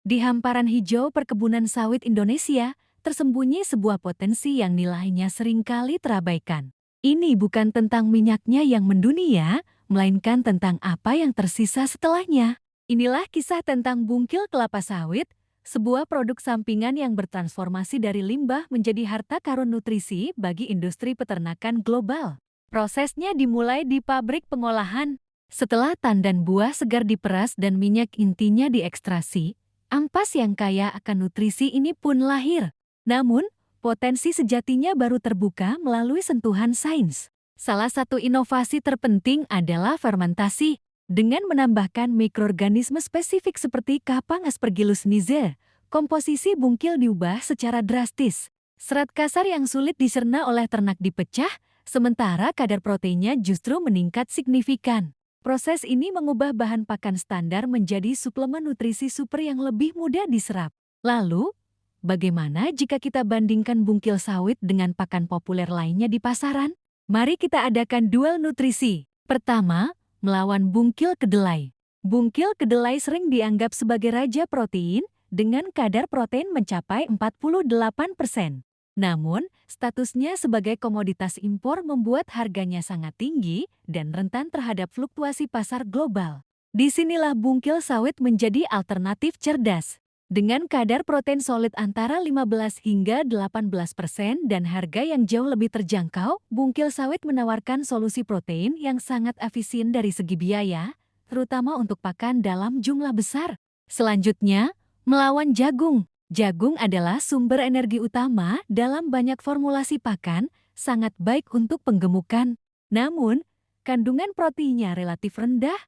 Di hamparan hijau perkebunan sawit Indonesia, tersembunyi sebuah potensi yang nilainya seringkali terabaikan. Ini bukan tentang minyaknya yang mendunia, melainkan tentang apa yang tersisa setelahnya. Inilah kisah tentang bungkil kelapa sawit, sebuah produk sampingan yang bertransformasi dari limbah menjadi harta karun nutrisi bagi industri peternakan global. Prosesnya dimulai di pabrik pengolahan. Setelah tandan buah segar diperas dan minyak intinya diekstrasi, ampas yang kaya akan nutrisi ini pun lahir. Namun, potensi sejatinya baru terbuka melalui sentuhan sains. Salah satu inovasi terpenting adalah fermentasi. Dengan menambahkan mikroorganisme spesifik seperti Capang aspergillus niger, komposisi bungkil diubah secara drastis. Serat kasar yang sulit dicerna oleh ternak dipecah, sementara kadar proteinnya justru meningkat signifikan. Proses ini mengubah bahan pakan standar menjadi suplemen nutrisi super yang lebih mudah diserap. Lalu, bagaimana jika kita bandingkan bungkil sawit dengan pakan populer lainnya di pasaran? Mari kita adakan duel nutrisi. Pertama, melawan bungkil kedelai. Bungkil kedelai sering dianggap sebagai raja protein dengan kadar protein mencapai 48%. Namun, statusnya sebagai komoditas impor membuat harganya sangat tinggi dan rentan terhadap fluktuasi pasar global. Disinilah bungkil sawit menjadi alternatif cerdas. Dengan kadar protein solid antara 15 hingga 18% dan harga yang jauh lebih terjangkau, bungkil sawit menawarkan solusi protein yang sangat efisien dari segi biaya, terutama untuk pakan dalam jumlah besar. Selanjutnya, melawan jagung. Jagung adalah sumber energi utama dalam banyak formulasi pakan, sangat baik untuk penggemukan. Namun, kandungan proteinnya relatif rendah,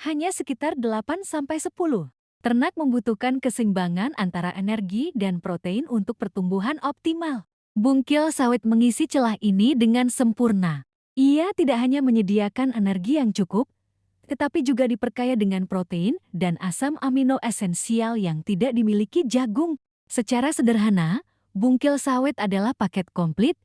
hanya sekitar 8–10. Ternak membutuhkan keseimbangan antara energi dan protein untuk pertumbuhan optimal. Bungkil sawit mengisi celah ini dengan sempurna. Ia tidak hanya menyediakan energi yang cukup, tetapi juga diperkaya dengan protein dan asam amino esensial yang tidak dimiliki jagung. Secara sederhana, bungkil sawit adalah paket komplit.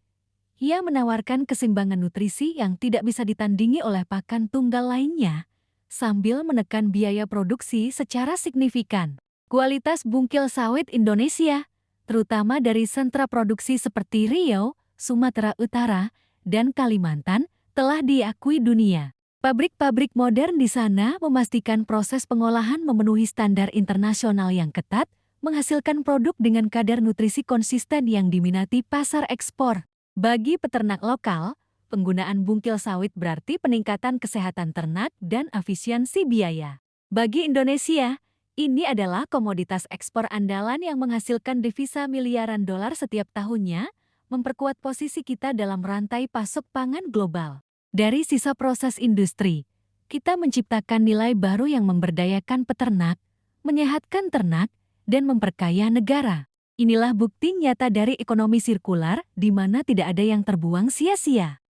Ia menawarkan keseimbangan nutrisi yang tidak bisa ditandingi oleh pakan tunggal lainnya, sambil menekan biaya produksi secara signifikan. Kualitas bungkil sawit Indonesia, terutama dari sentra produksi seperti Riau, Sumatera Utara, dan Kalimantan, telah diakui dunia. Pabrik-pabrik modern di sana memastikan proses pengolahan memenuhi standar internasional yang ketat, menghasilkan produk dengan kadar nutrisi konsisten yang diminati pasar ekspor. Bagi peternak lokal, penggunaan bungkil sawit berarti peningkatan kesehatan ternak dan efisiensi biaya. Bagi Indonesia, ini adalah komoditas ekspor andalan yang menghasilkan devisa miliaran dolar setiap tahunnya, memperkuat posisi kita dalam rantai pasok pangan global. Dari sisa proses industri, kita menciptakan nilai baru yang memberdayakan peternak, menyehatkan ternak, dan memperkaya negara. Inilah bukti nyata dari ekonomi sirkular di mana tidak ada yang terbuang sia-sia.